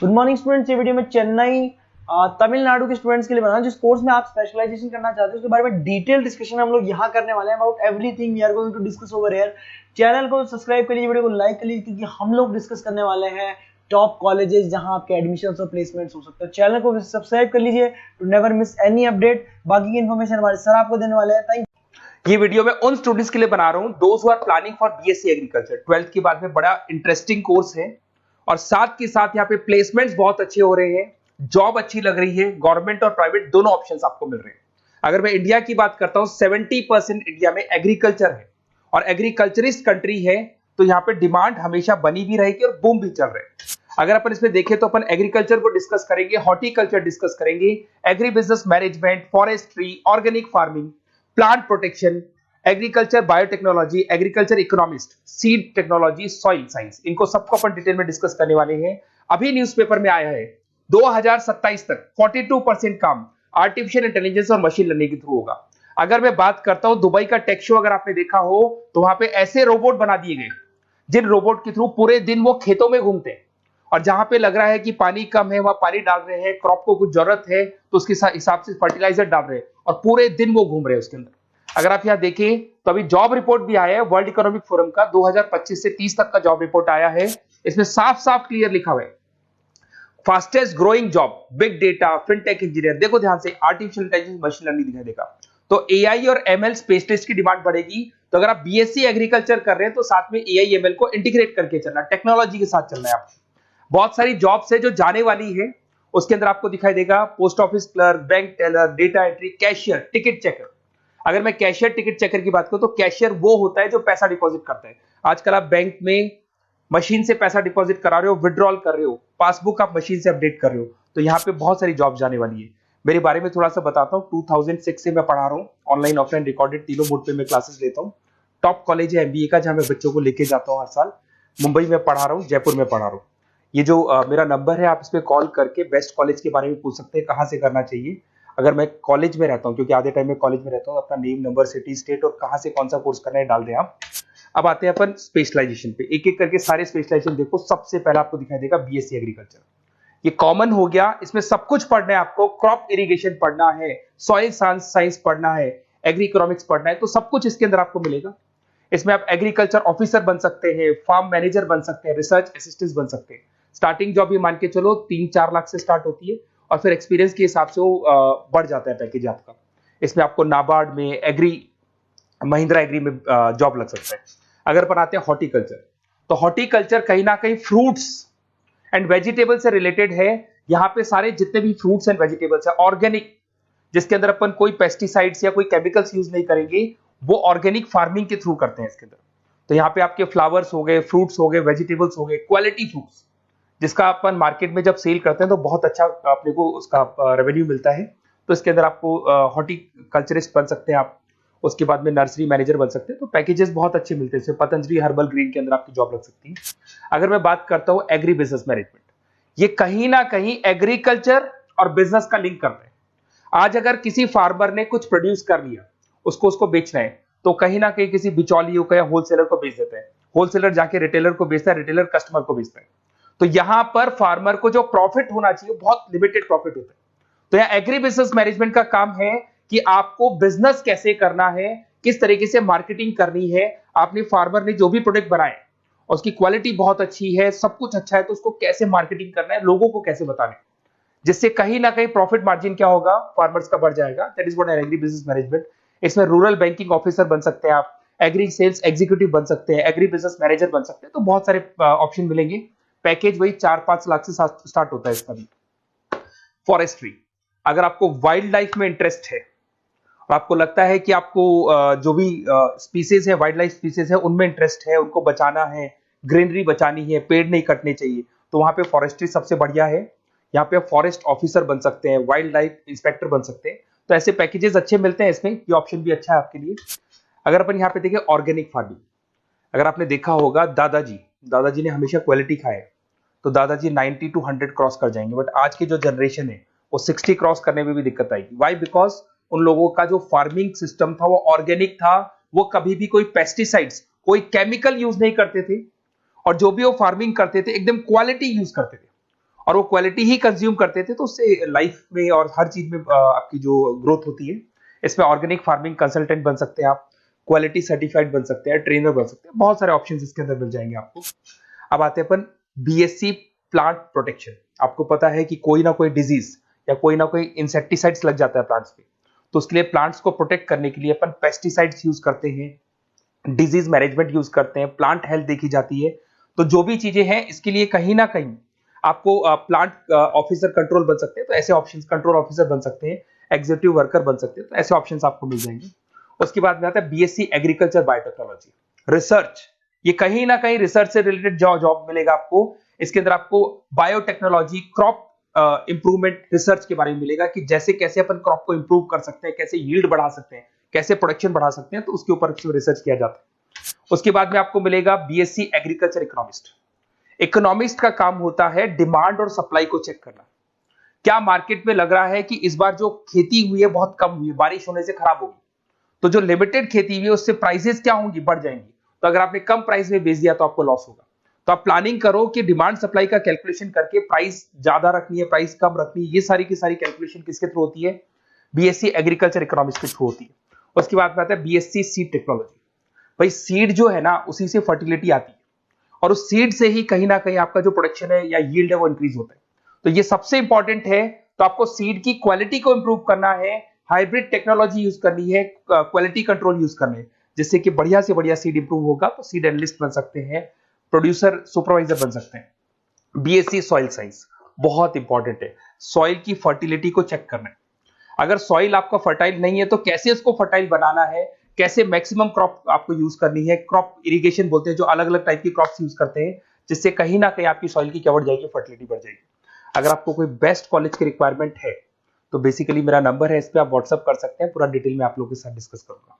Good morning students, ये video में चेन्नई तमिलनाडु के स्टूडेंट्स के लिए बना जिस कोर्स में आप स्पेशलाइजेशन करना चाहते हो उसके बारे में डिटेल डिस्कशन हम लोग यहाँ करने वाले हैं। About everything we are going to discuss over here. Channel को सब्सक्राइब कर लीजिए, वीडियो को लाइक कर लीजिए, क्योंकि हम लोग डिस्कस करने वाले हैं टॉप कॉलेजेस जहां आपके एडमिशंस और प्लेसमेंट्स हो सकते हैं। चैनल को सब्सक्राइब कर लीजिए to never miss any update. बाकी की इन्फॉर्मेशन हमारे सर आपको देने वाले हैं। Thank you. ये वीडियो मैं उन स्टूडेंट्स के लिए बना रहा हूं those who are planning for BSc agriculture. 12th के बाद में बड़ा इंटरेस्टिंग कोर्स है और साथ के साथ यहाँ पे प्लेसमेंट्स बहुत अच्छे हो रहे हैं, जॉब अच्छी लग रही है, गवर्नमेंट और प्राइवेट दोनों ऑप्शंस आपको मिल रहे हैं। अगर मैं इंडिया की बात करता हूं 70% इंडिया में एग्रीकल्चर है और एग्रीकल्चरिस्ट कंट्री है, तो यहाँ पे डिमांड हमेशा बनी भी रहेगी और बूम भी चल रहे हैं। अगर अपन इसमें देखें तो अपन एग्रीकल्चर को डिस्कस करेंगे, हॉर्टिकल्चर डिस्कस करेंगे, agri business management, forestry, organic farming, plant protection, agriculture biotechnology, agriculture economist, seed technology, soil science, इनको सबको अपन डिटेल में डिस्कस करने वाले हैं। अभी न्यूज़पेपर में आया है 2027 तक 42% काम आर्टिफिशियल इंटेलिजेंस और मशीन लर्निंग के थ्रू होगा। अगर मैं बात करता हूं दुबई का टेक शो, अगर आपने देखा हो तो वहां पे ऐसे रोबोट बना दिए गए जिन रोबोट के थ्रू पूरे दिन वो खेतों में घूमते हैं और जहां पे लग रहा है कि पानी कम है वहां पानी डाल रहे हैं, क्रॉप को कुछ जरूरत है तो उसके हिसाब से फर्टिलाइजर डाल रहे हैं और पूरे दिन वो घूम रहे हैं उसके अंदर। अगर आप यहां देखें तो अभी जॉब रिपोर्ट भी आया है वर्ल्ड इकोनॉमिक फोरम का, 2025 से 30 तक का जॉब रिपोर्ट आया है। इसमें साफ साफ क्लियर लिखा हुआ है fastest growing job big data, fintech engineer. देखो ध्यान से, आर्टिफिशियल इंटेलिजेंस, मशीन लर्निंग दिखाई देगा तो एआई और एमएल स्पेशलिस्ट की डिमांड बढ़ेगी। तो अगर आप बीएससी एग्रीकल्चर कर रहे हैं तो साथ में एआई एमएल को इंटीग्रेट करके चलना, टेक्नोलॉजी के साथ चलना है आपको। बहुत सारी जॉब्स है जो जाने वाली है, उसके अंदर आपको दिखाई देगा post office clerk, bank teller, data entry, cashier, ticket checker. अगर मैं कैशियर टिकट चेकर की बात करूं तो कैशियर वो होता है जो पैसा डिपॉजिट करता है। आजकल आप बैंक में मशीन से पैसा डिपॉजिट करा रहे हो, विड्रॉल कर रहे हो, पासबुक आप मशीन से अपडेट कर रहे हो, तो यहाँ पे बहुत सारी जॉब जाने वाली है। मेरे बारे में थोड़ा सा बताता हूँ। 2006 से मैं पढ़ा रहा हूँ, ऑनलाइन ऑफलाइन रिकॉर्डेड तीनों मोड पे मैं क्लासेस लेता हूँ। टॉप कॉलेज है एमबीए का जहां मैं बच्चों को लेके जाता हूँ हर साल। मुंबई में पढ़ा रहा हूँ, जयपुर में पढ़ा रहा हूँ। ये जो मेरा नंबर है, आप इस पे कॉल करके बेस्ट कॉलेज के बारे में पूछ सकते हैं, कहाँ से करना चाहिए। अगर मैं कॉलेज में रहता हूँ, क्योंकि आधे टाइम में कॉलेज में रहता हूँ, अपना नेम, नंबर, सिटी, स्टेट और कहाँ से कौन सा कोर्स करना है डाल दें आप। अब आते हैं अपन स्पेशलाइजेशन पे, एक एक करके सारे स्पेशलाइजेशन देखो। सबसे पहला आपको दिखाई देगा बीएससी एग्रीकल्चर, ये कॉमन हो गया। इसमें सब कुछ पढ़ना है आपको, क्रॉप इरिगेशन पढ़ना है, सॉइल साइंस पढ़ना है, एग्री इकोनॉमिक्स पढ़ना है, तो सब कुछ इसके अंदर आपको मिलेगा। इसमें आप एग्रीकल्चर ऑफिसर बन सकते हैं, फार्म मैनेजर बन सकते हैं, रिसर्च असिस्टेंट बन सकते हैं। स्टार्टिंग जॉब ये मान के चलो 3-4 लाख से स्टार्ट होती है और फिर एक्सपीरियंस के हिसाब से वो बढ़ जाता है पैकेज आपका। इसमें आपको नाबार्ड में, एग्री, महिंद्रा एग्री में जॉब लग सकता है। अगर अपन आते हैं हॉर्टिकल्चर, तो हॉर्टिकल्चर कहीं ना कहीं फ्रूट्स एंड वेजिटेबल से रिलेटेड है। यहाँ पे सारे जितने भी फ्रूट्स एंड वेजिटेबल्स है ऑर्गेनिक, जिसके अंदर अपन कोई पेस्टिसाइड्स या कोई केमिकल्स यूज नहीं करेंगे, वो ऑर्गेनिक फार्मिंग के थ्रू करते हैं इसके अंदर। तो यहाँ पे आपके फ्लावर्स हो गए, फ्रूट्स हो गए, वेजिटेबल्स हो गए, क्वालिटी फ्रूट्स, जिसका अपन मार्केट में जब सेल करते हैं तो बहुत अच्छा अपने को उसका रेवेन्यू मिलता है। तो इसके अंदर आपको हॉर्टिकल्चरिस्ट बन सकते हैं आप, उसके बाद में नर्सरी मैनेजर बन सकते हैं। तो पैकेजेस बहुत अच्छे मिलते हैं। पतंजलि हर्बल ग्रीन के अंदर आपकी जॉब लग सकती है। अगर मैं बात करता हूँ एग्री बिजनेस मैनेजमेंट, ये कहीं ना कहीं एग्रीकल्चर और बिजनेस का लिंक करते हैं। आज अगर किसी फार्मर ने कुछ प्रोड्यूस कर लिया, उसको बेचना है, तो कहीं ना कहीं किसी बिचौलियों को या होलसेलर को बेच देते हैं। होलसेलर जाके रिटेलर को बेचता है, रिटेलर कस्टमर को बेचता है। तो यहां पर फार्मर को जो प्रॉफिट होना चाहिए बहुत लिमिटेड प्रॉफिट होता है। तो यहाँ एग्री बिजनेस मैनेजमेंट का काम है कि आपको बिजनेस कैसे करना है, किस तरीके से मार्केटिंग करनी है। आपने फार्मर ने जो भी प्रोडक्ट बनाए उसकी क्वालिटी बहुत अच्छी है, सब कुछ अच्छा है, तो उसको कैसे मार्केटिंग करना है, लोगों को कैसे बताना है, जिससे कहीं ना कहीं प्रॉफिट मार्जिन क्या होगा, फार्मर्स का बढ़ जाएगा। That is what agri business management. इसमें रूरल बैंकिंग ऑफिसर बन सकते हैं आप, एग्री सेल्स एग्जीक्यूटिव बन सकते हैं, एग्री बिजनेस मैनेजर बन सकते हैं। तो बहुत सारे ऑप्शन मिलेंगे। पैकेज वही 4-5 लाख से स्टार्ट होता है इसका भी। फॉरेस्ट्री, अगर आपको वाइल्ड लाइफ में इंटरेस्ट है और आपको लगता है कि आपको जो भी स्पीसीज है, वाइल्ड लाइफ स्पीसीज है, उनमें इंटरेस्ट है, उनको बचाना है, ग्रीनरी बचानी है, पेड़ नहीं कटने चाहिए, तो वहां पे फॉरेस्ट्री सबसे बढ़िया है। यहाँ पे फॉरेस्ट ऑफिसर बन सकते हैं, वाइल्ड लाइफ इंस्पेक्टर बन सकते हैं। तो ऐसे पैकेजेस अच्छे मिलते हैं इसमें, ये ऑप्शन भी अच्छा है आपके लिए। अगर अपन यहाँ पे देखें ऑर्गेनिक फार्मिंग, अगर आपने देखा होगा दादाजी ने हमेशा क्वालिटी खाया है, तो दादाजी 90 to 100 क्रॉस कर जाएंगे। बट आज की जो जनरेशन है वो 60 क्रॉस करने में भी दिक्कत आएगी। वाई? बिकॉज उन लोगों का जो फार्मिंग सिस्टम था वो ऑर्गेनिक था, वो कभी भी कोई पेस्टिसाइड्स, कोई केमिकल यूज नहीं करते थे, और जो भी वो फार्मिंग करते थे एकदम क्वालिटी यूज करते थे। और वो क्वालिटी ही कंज्यूम करते थे, तो उससे लाइफ में और हर चीज में आपकी जो ग्रोथ होती है। इसमें ऑर्गेनिक फार्मिंग कंसल्टेंट बन सकते हैं आप, क्वालिटी सर्टिफाइड बन सकते हैं, ट्रेनर बन सकते हैं, बहुत सारे ऑप्शंस इसके अंदर मिल जाएंगे आपको। अब आते हैं अपन बीएससी प्लांट प्रोटेक्शन। आपको पता है कि कोई ना कोई डिजीज या कोई ना कोई इंसेक्टिसाइड्स लग जाता है प्लांट्स पे, तो उसके लिए प्लांट्स को प्रोटेक्ट करने के लिए अपन पेस्टिसाइड्स यूज करते हैं, डिजीज मैनेजमेंट यूज करते हैं, प्लांट हेल्थ देखी जाती है। तो जो भी चीजें हैं इसके लिए कहीं ना कहीं आपको प्लांट ऑफिसर कंट्रोल बन सकते हैं, तो ऐसे ऑप्शंस, कंट्रोल ऑफिसर बन सकते हैं, एग्जीक्यूटिव वर्कर बन सकते हैं, तो ऐसे ऑप्शंस आपको मिल जाएंगे। उसके बाद में आता है बीएससी एग्रीकल्चर बायोटेक्नोलॉजी, रिसर्च। ये कहीं ना कहीं रिसर्च से रिलेटेड जॉब मिलेगा आपको। इसके अंदर आपको बायोटेक्नोलॉजी, क्रॉप इंप्रूवमेंट रिसर्च के बारे में मिलेगा कि जैसे कैसे अपन क्रॉप को इंप्रूव कर सकते हैं, कैसे यील्ड बढ़ा सकते हैं, कैसे प्रोडक्शन बढ़ा सकते हैं, तो उसके ऊपर रिसर्च किया जाता है। उसके बाद में आपको मिलेगा बीएससी एग्रीकल्चर इकोनॉमिस्ट। इकोनॉमिस्ट का काम होता है डिमांड और सप्लाई को चेक करना। क्या मार्केट में लग रहा है कि इस बार जो खेती हुई है बहुत कम हुई है, बारिश होने से खराब होगी, तो जो लिमिटेड खेती हुई है उससे प्राइसेस क्या होंगी, बढ़ जाएंगी। तो अगर आपने कम प्राइस में बेच दिया तो आपको लॉस होगा। तो आप प्लानिंग करो कि डिमांड सप्लाई का कैलकुलेशन करके प्राइस ज्यादा रखनी है, प्राइस कम रखनी है, ये सारी की सारी कैलकुलेशन किसके थ्रू होती है, बीएससी एग्रीकल्चर इकोनॉमिक्स के थ्रू होती है। उसके बाद में आता है बीएससी सीड टेक्नोलॉजी। भाई सीड जो है ना, उसी से फर्टिलिटी आती है, और उस सीड से ही कहीं ना कहीं आपका जो प्रोडक्शन है या यील्ड है वो इंक्रीज होता है। तो ये सबसे इंपॉर्टेंट है। तो आपको सीड की क्वालिटी को इंप्रूव करना है, हाइब्रिड टेक्नोलॉजी यूज करनी है, क्वालिटी कंट्रोल यूज करने हैं, जिससे कि बढ़िया से बढ़िया सीड इंप्रूव होगा। तो सीड एनालिस्ट बन सकते हैं, प्रोड्यूसर सुपरवाइजर बन सकते हैं। बीएससी सॉइल साइंस बहुत इंपॉर्टेंट है, सॉइल की फर्टिलिटी को चेक करना है। अगर सॉइल आपका फर्टाइल नहीं है तो कैसे उसको फर्टाइल बनाना है, कैसे मैक्सिमम क्रॉप आपको यूज करनी है। क्रॉप इरिगेशन बोलते हैं, जो अलग अलग टाइप की क्रॉप्स यूज करते हैं, जिससे कहीं ना कहीं आपकी सॉइल की क्या बढ़ जाएगी, फर्टिलिटी बढ़ जाएगी। अगर आपको कोई बेस्ट कॉलेज की रिक्वायरमेंट है तो बेसिकली मेरा नंबर है, इस पर आप व्हाट्सअप कर सकते हैं, पूरा डिटेल में आप लोगों के साथ डिस्कस करूंगा।